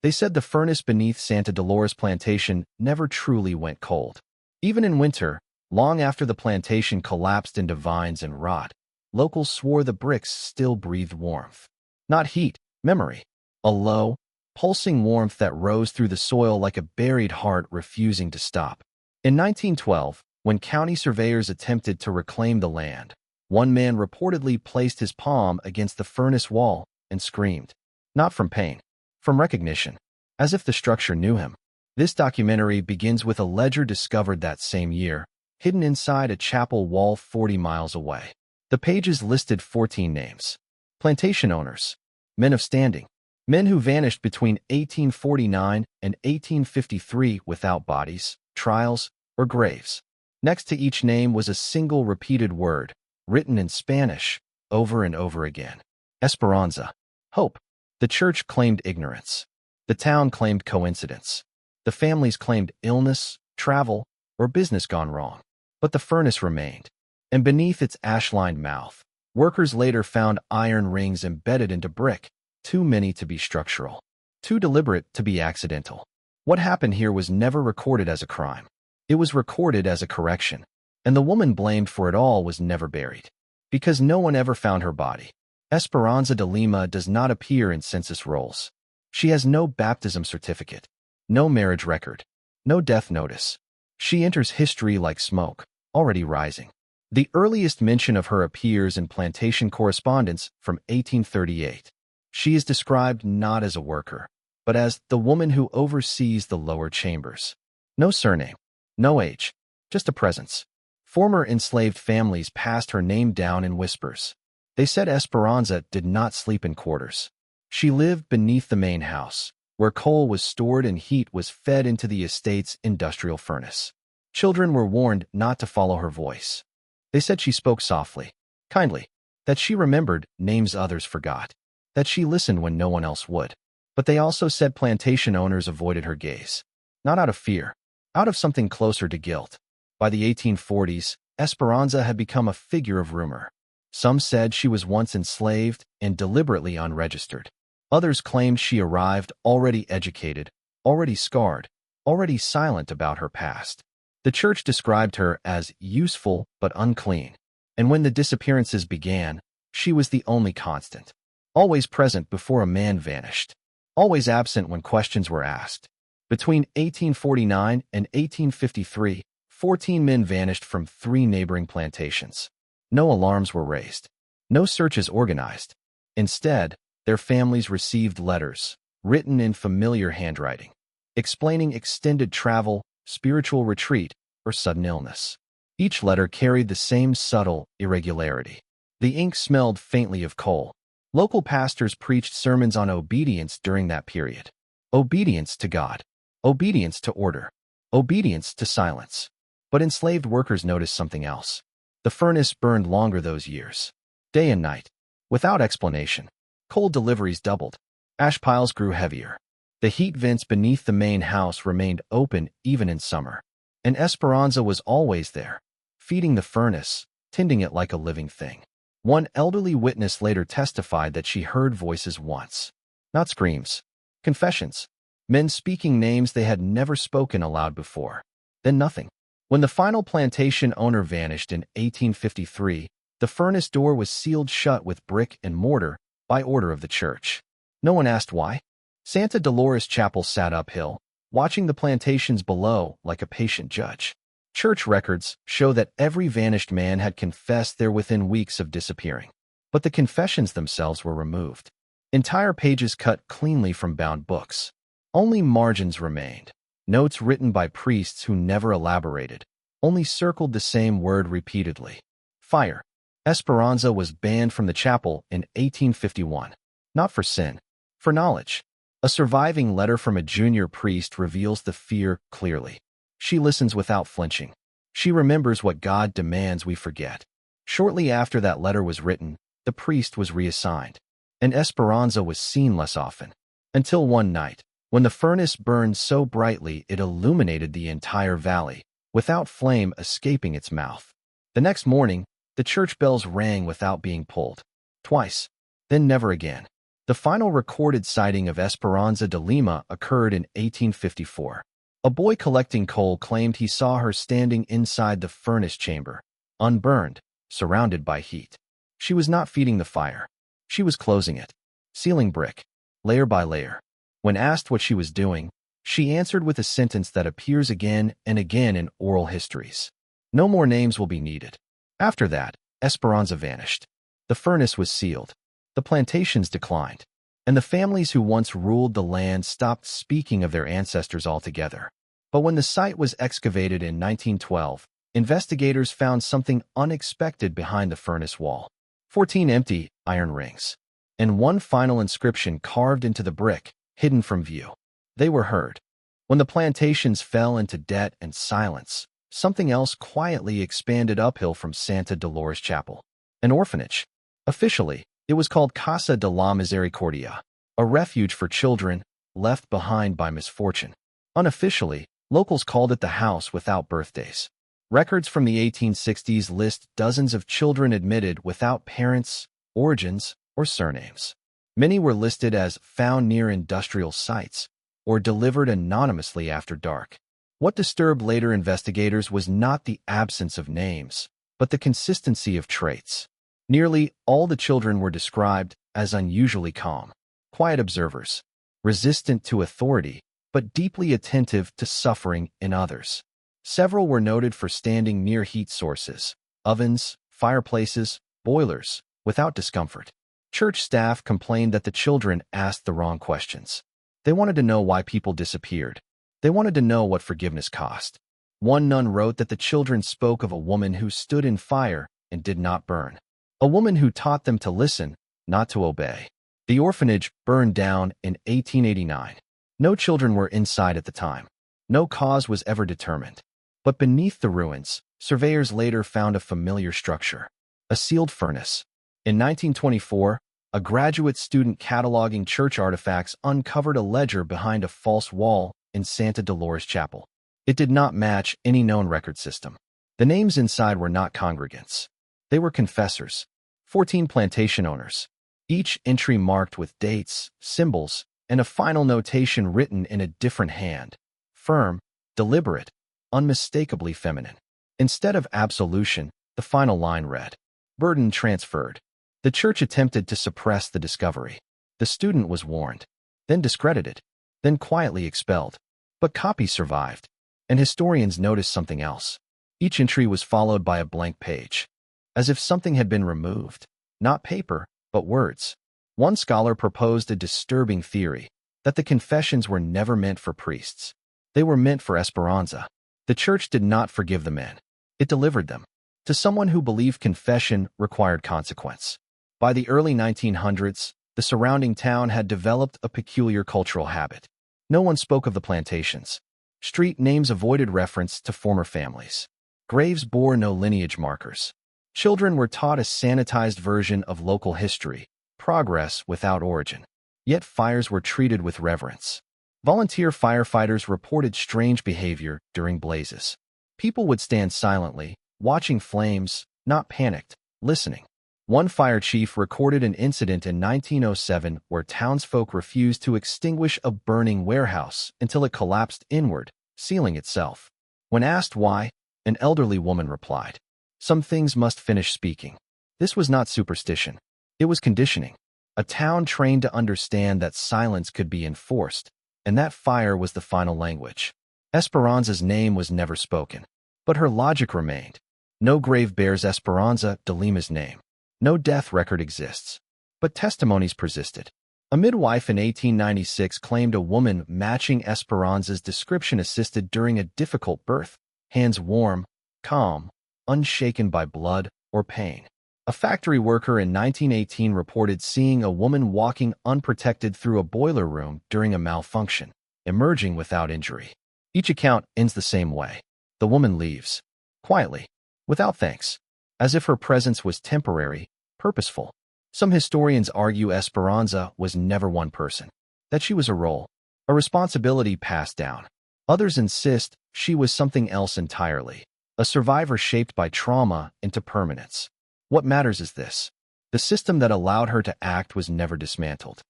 They said the furnace beneath Santa Dolores plantation never truly went cold. Even in winter, long after the plantation collapsed into vines and rot, locals swore the bricks still breathed warmth. Not heat, memory. A low, pulsing warmth that rose through the soil like a buried heart refusing to stop. In 1912, when county surveyors attempted to reclaim the land, one man reportedly placed his palm against the furnace wall and screamed. Not from pain, from recognition, as if the structure knew him. This documentary begins with a ledger discovered that same year, hidden inside a chapel wall 40 miles away. The pages listed 14 names. Plantation owners, men of standing, men who vanished between 1849 and 1853 without bodies, trials, or graves. Next to each name was a single repeated word, written in Spanish, over and over again. Esperanza. Hope. The church claimed ignorance. The town claimed coincidence. The families claimed illness, travel, or business gone wrong. But the furnace remained. And beneath its ash-lined mouth, workers later found iron rings embedded into brick, too many to be structural, too deliberate to be accidental. What happened here was never recorded as a crime. It was recorded as a correction, and the woman blamed for it all was never buried. Because no one ever found her body. Esperanza de Lima does not appear in census rolls. She has no baptism certificate, no marriage record, no death notice. She enters history like smoke, already rising. The earliest mention of her appears in plantation correspondence from 1838. She is described not as a worker, but as the woman who oversees the lower chambers. No surname, no age, just a presence. Former enslaved families passed her name down in whispers. They said Esperanza did not sleep in quarters. She lived beneath the main house, where coal was stored and heat was fed into the estate's industrial furnace. Children were warned not to follow her voice. They said she spoke softly, kindly, that she remembered names others forgot, that she listened when no one else would. But they also said plantation owners avoided her gaze, not out of fear, out of something closer to guilt. By the 1840s, Esperanza had become a figure of rumor. Some said she was once enslaved and deliberately unregistered. Others claimed she arrived already educated, already scarred, already silent about her past. The church described her as useful but unclean, and when the disappearances began, she was the only constant. Always present before a man vanished, always absent when questions were asked. Between 1849 and 1853, 14 men vanished from 3 neighboring plantations. No alarms were raised, no searches organized. Instead, their families received letters, written in familiar handwriting, explaining extended travel, spiritual retreat, or sudden illness. Each letter carried the same subtle irregularity. The ink smelled faintly of coal. Local pastors preached sermons on obedience during that period. Obedience to God. Obedience to order. Obedience to silence. But enslaved workers noticed something else. The furnace burned longer those years. Day and night. Without explanation. Coal deliveries doubled. Ash piles grew heavier. The heat vents beneath the main house remained open even in summer. And Esperanza was always there, feeding the furnace, tending it like a living thing. One elderly witness later testified that she heard voices once. Not screams. Confessions. Men speaking names they had never spoken aloud before. Then nothing. When the final plantation owner vanished in 1853, the furnace door was sealed shut with brick and mortar by order of the church. No one asked why. Santa Dolores Chapel sat uphill, watching the plantations below like a patient judge. Church records show that every vanished man had confessed there within weeks of disappearing. But the confessions themselves were removed. Entire pages cut cleanly from bound books. Only margins remained. Notes written by priests who never elaborated, only circled the same word repeatedly. Fire. Esperanza was banned from the chapel in 1851. Not for sin, for knowledge. A surviving letter from a junior priest reveals the fear clearly. She listens without flinching. She remembers what God demands we forget. Shortly after that letter was written, the priest was reassigned, and Esperanza was seen less often. Until one night, when the furnace burned so brightly it illuminated the entire valley, without flame escaping its mouth. The next morning, the church bells rang without being pulled. Twice. Then never again. The final recorded sighting of Esperanza de Lima occurred in 1854. A boy collecting coal claimed he saw her standing inside the furnace chamber, unburned, surrounded by heat. She was not feeding the fire. She was closing it, sealing brick, layer by layer. When asked what she was doing, she answered with a sentence that appears again and again in oral histories. No more names will be needed. After that, Esperanza vanished. The furnace was sealed. The plantations declined. And the families who once ruled the land stopped speaking of their ancestors altogether. But when the site was excavated in 1912, investigators found something unexpected behind the furnace wall. 14 empty iron rings. And one final inscription carved into the brick, hidden from view. They were heard. When the plantations fell into debt and silence, something else quietly expanded uphill from Santa Dolores Chapel. An orphanage. Officially, it was called Casa de la Misericordia, a refuge for children left behind by misfortune. Unofficially, locals called it the house without birthdays. Records from the 1860s list dozens of children admitted without parents, origins, or surnames. Many were listed as found near industrial sites or delivered anonymously after dark. What disturbed later investigators was not the absence of names, but the consistency of traits. Nearly all the children were described as unusually calm, quiet observers, resistant to authority, but deeply attentive to suffering in others. Several were noted for standing near heat sources, ovens, fireplaces, boilers, without discomfort. Church staff complained that the children asked the wrong questions. They wanted to know why people disappeared. They wanted to know what forgiveness cost. One nun wrote that the children spoke of a woman who stood in fire and did not burn. A woman who taught them to listen, not to obey. The orphanage burned down in 1889. No children were inside at the time. No cause was ever determined. But beneath the ruins, surveyors later found a familiar structure. A sealed furnace. In 1924, a graduate student cataloging church artifacts uncovered a ledger behind a false wall in Santa Dolores Chapel. It did not match any known record system. The names inside were not congregants. They were confessors, 14 plantation owners, each entry marked with dates, symbols, and a final notation written in a different hand. Firm, deliberate, unmistakably feminine. Instead of absolution, the final line read, "Burden transferred." The church attempted to suppress the discovery. The student was warned, then discredited, then quietly expelled. But copies survived, and historians noticed something else. Each entry was followed by a blank page, as if something had been removed, not paper, but words. One scholar proposed a disturbing theory, that the confessions were never meant for priests. They were meant for Esperanza. The church did not forgive the men. It delivered them to someone who believed confession required consequence. By the early 1900s, the surrounding town had developed a peculiar cultural habit. No one spoke of the plantations. Street names avoided reference to former families. Graves bore no lineage markers. Children were taught a sanitized version of local history, progress without origin. Yet fires were treated with reverence. Volunteer firefighters reported strange behavior during blazes. People would stand silently, watching flames, not panicked, listening. One fire chief recorded an incident in 1907 where townsfolk refused to extinguish a burning warehouse until it collapsed inward, sealing itself. When asked why, an elderly woman replied, "Some things must finish speaking." This was not superstition. It was conditioning. A town trained to understand that silence could be enforced, and that fire was the final language. Esperanza's name was never spoken, but her logic remained. No grave bears Esperanza de Lima's name. No death record exists. But testimonies persisted. A midwife in 1896 claimed a woman matching Esperanza's description assisted during a difficult birth, hands warm, calm, unshaken by blood or pain. A factory worker in 1918 reported seeing a woman walking unprotected through a boiler room during a malfunction, emerging without injury. Each account ends the same way. The woman leaves, quietly, without thanks, as if her presence was temporary, purposeful. Some historians argue Esperanza was never one person, that she was a role, a responsibility passed down. Others insist she was something else entirely, a survivor shaped by trauma into permanence. What matters is this: the system that allowed her to act was never dismantled.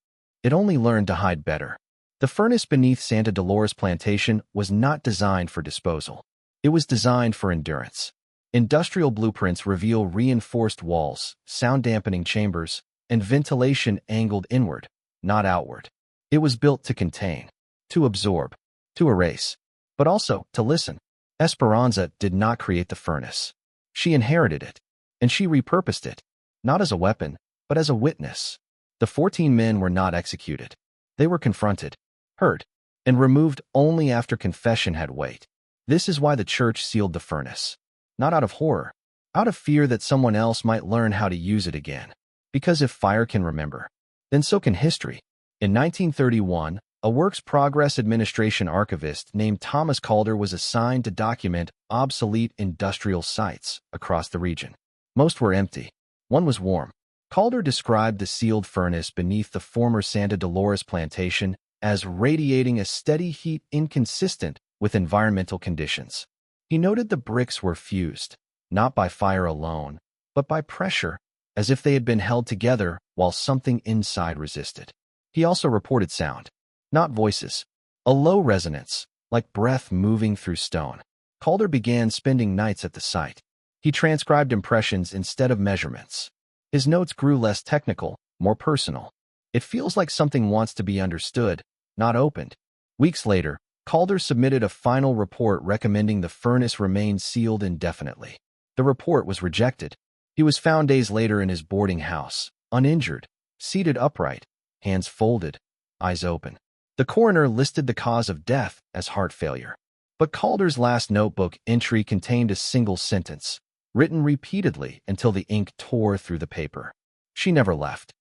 It only learned to hide better. The furnace beneath Santa Dolores Plantation was not designed for disposal. It was designed for endurance. Industrial blueprints reveal reinforced walls, sound-dampening chambers, and ventilation angled inward, not outward. It was built to contain, to absorb, to erase, but also to listen. Esperanza did not create the furnace. She inherited it, and she repurposed it, not as a weapon, but as a witness. The 14 men were not executed. They were confronted, heard, and removed only after confession had weight. This is why the church sealed the furnace. Not out of horror, out of fear that someone else might learn how to use it again. Because if fire can remember, then so can history. In 1931, a Works Progress Administration archivist named Thomas Calder was assigned to document obsolete industrial sites across the region. Most were empty. One was warm. Calder described the sealed furnace beneath the former Santa Dolores plantation as radiating a steady heat inconsistent with environmental conditions. He noted the bricks were fused, not by fire alone, but by pressure, as if they had been held together while something inside resisted. He also reported sound, not voices, a low resonance, like breath moving through stone. Calder began spending nights at the site. He transcribed impressions instead of measurements. His notes grew less technical, more personal. It feels like something wants to be understood, not opened. Weeks later, Calder submitted a final report recommending the furnace remain sealed indefinitely. The report was rejected. He was found days later in his boarding house, uninjured, seated upright, hands folded, eyes open. The coroner listed the cause of death as heart failure. But Calder's last notebook entry contained a single sentence, written repeatedly until the ink tore through the paper. She never left.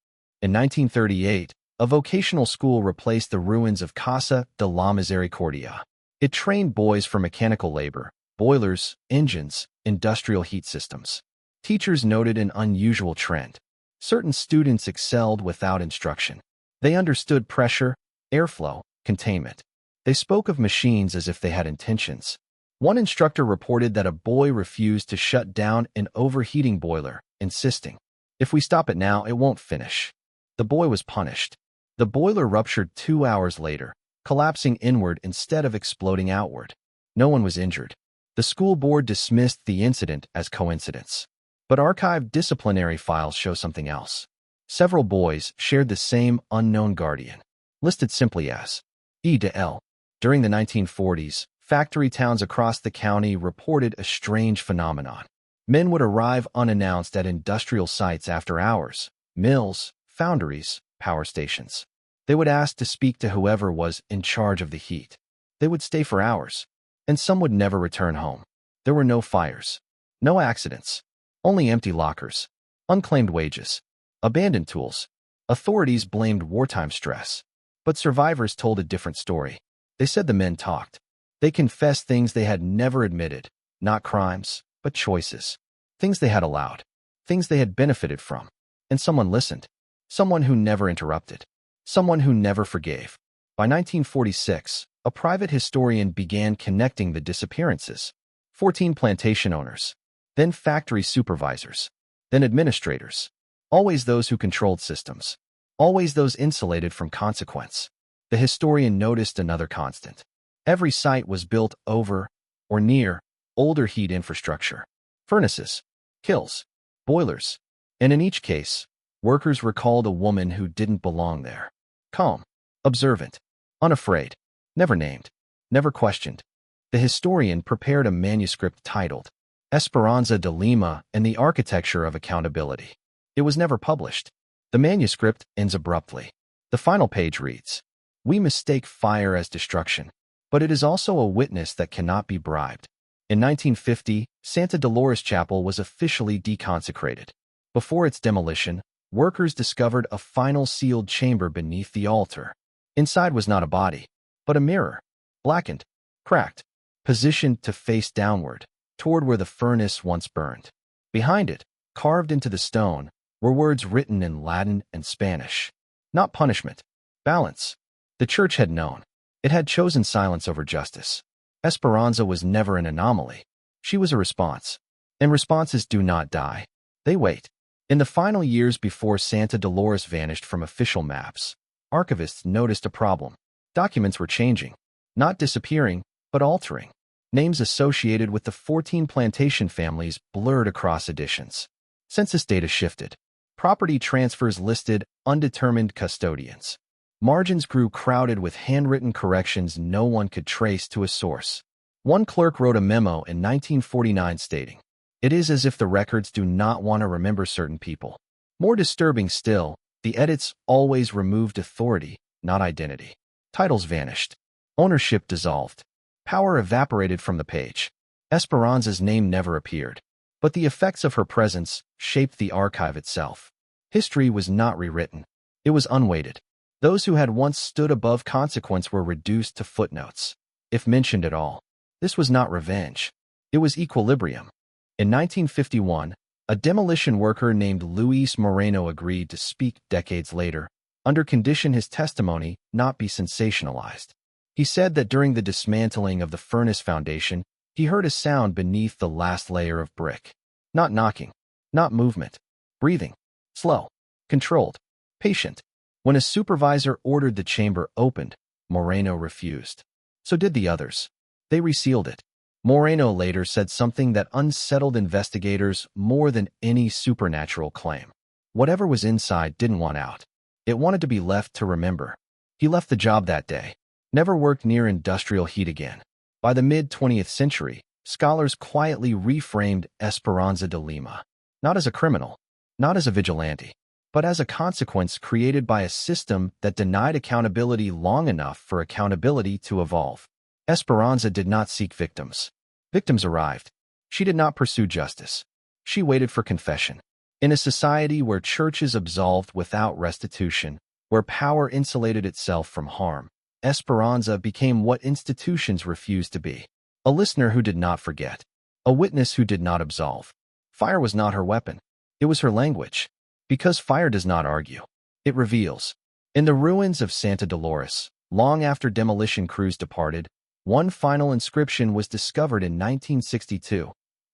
In 1938, a vocational school replaced the ruins of Casa de la Misericordia. It trained boys for mechanical labor, boilers, engines, industrial heat systems. Teachers noted an unusual trend. Certain students excelled without instruction. They understood pressure, airflow, containment. They spoke of machines as if they had intentions. One instructor reported that a boy refused to shut down an overheating boiler, insisting, "If we stop it now, it won't finish." The boy was punished. The boiler ruptured 2 hours later, collapsing inward instead of exploding outward. No one was injured. The school board dismissed the incident as coincidence. But archived disciplinary files show something else. Several boys shared the same unknown guardian, listed simply as E to L. During the 1940s, factory towns across the county reported a strange phenomenon. Men would arrive unannounced at industrial sites after hours, mills, foundries, power stations. They would ask to speak to whoever was in charge of the heat. They would stay for hours, and some would never return home. There were no fires, no accidents, only empty lockers, unclaimed wages, abandoned tools. Authorities blamed wartime stress, but survivors told a different story. They said the men talked. They confessed things they had never admitted, not crimes, but choices, things they had allowed, things they had benefited from. And someone listened, someone who never interrupted, someone who never forgave. By 1946, a private historian began connecting the disappearances. 14 plantation owners, then factory supervisors, then administrators. Always those who controlled systems, always those insulated from consequence. The historian noticed another constant. Every site was built over or near older heat infrastructure, furnaces, kilns, boilers, and in each case, workers recalled a woman who didn't belong there. Calm, observant, unafraid, never named, never questioned. The historian prepared a manuscript titled Esperanza de Lima and the Architecture of Accountability. It was never published. The manuscript ends abruptly. The final page reads, "We mistake fire as destruction, but it is also a witness that cannot be bribed." In 1950, Santa Dolores Chapel was officially deconsecrated. Before its demolition, workers discovered a final sealed chamber beneath the altar. Inside was not a body, but a mirror, blackened, cracked, positioned to face downward, toward where the furnace once burned. Behind it, carved into the stone, were words written in Latin and Spanish. Not punishment, balance. The church had known. It had chosen silence over justice. Esperanza was never an anomaly. She was a response. And responses do not die. They wait. In the final years before Santa Dolores vanished from official maps, archivists noticed a problem. Documents were changing, not disappearing, but altering. Names associated with the 14 plantation families blurred across editions. Census data shifted. Property transfers listed undetermined custodians. Margins grew crowded with handwritten corrections no one could trace to a source. One clerk wrote a memo in 1949 stating, "It is as if the records do not want to remember certain people." More disturbing still, the edits always removed authority, not identity. Titles vanished. Ownership dissolved. Power evaporated from the page. Esperanza's name never appeared. But the effects of her presence shaped the archive itself. History was not rewritten. It was unweighted. Those who had once stood above consequence were reduced to footnotes, if mentioned at all. This was not revenge. It was equilibrium. In 1951, a demolition worker named Luis Moreno agreed to speak decades later, under condition his testimony not be sensationalized. He said that during the dismantling of the furnace foundation, he heard a sound beneath the last layer of brick. Not knocking, not movement, breathing, slow, controlled, patient. When a supervisor ordered the chamber opened, Moreno refused. So did the others. They resealed it. Moreno later said something that unsettled investigators more than any supernatural claim. Whatever was inside didn't want out. It wanted to be left to remember. He left the job that day. Never worked near industrial heat again. By the mid-20th century, scholars quietly reframed Esperanza de Lima, not as a criminal, not as a vigilante, but as a consequence created by a system that denied accountability long enough for accountability to evolve. Esperanza did not seek victims. Victims arrived. She did not pursue justice. She waited for confession. In a society where churches absolved without restitution, where power insulated itself from harm, Esperanza became what institutions refused to be. A listener who did not forget. A witness who did not absolve. Fire was not her weapon. It was her language. Because fire does not argue. It reveals. In the ruins of Santa Dolores, long after demolition crews departed, one final inscription was discovered in 1962,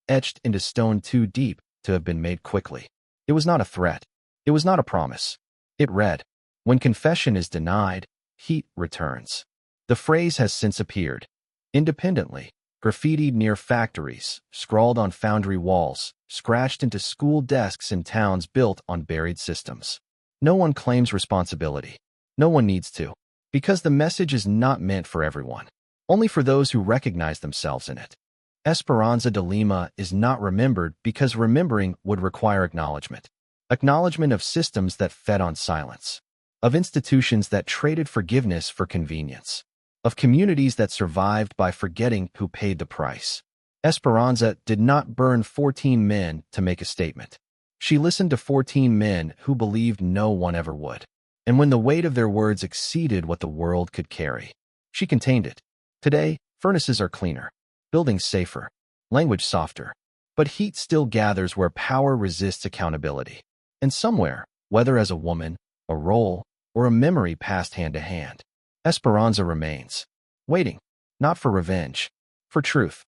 etched into stone too deep to have been made quickly. It was not a threat. It was not a promise. It read, "When confession is denied, heat returns." The phrase has since appeared. Independently, graffitied near factories, scrawled on foundry walls, scratched into school desks in towns built on buried systems. No one claims responsibility. No one needs to. Because the message is not meant for everyone. Only for those who recognize themselves in it. Esperanza de Lima is not remembered because remembering would require acknowledgement. Acknowledgement of systems that fed on silence. Of institutions that traded forgiveness for convenience. Of communities that survived by forgetting who paid the price. Esperanza did not burn 14 men to make a statement. She listened to 14 men who believed no one ever would. And when the weight of their words exceeded what the world could carry, she contained it. Today, furnaces are cleaner, buildings safer, language softer, but heat still gathers where power resists accountability. And somewhere, whether as a woman, a role, or a memory passed hand to hand, Esperanza remains, waiting, not for revenge, for truth.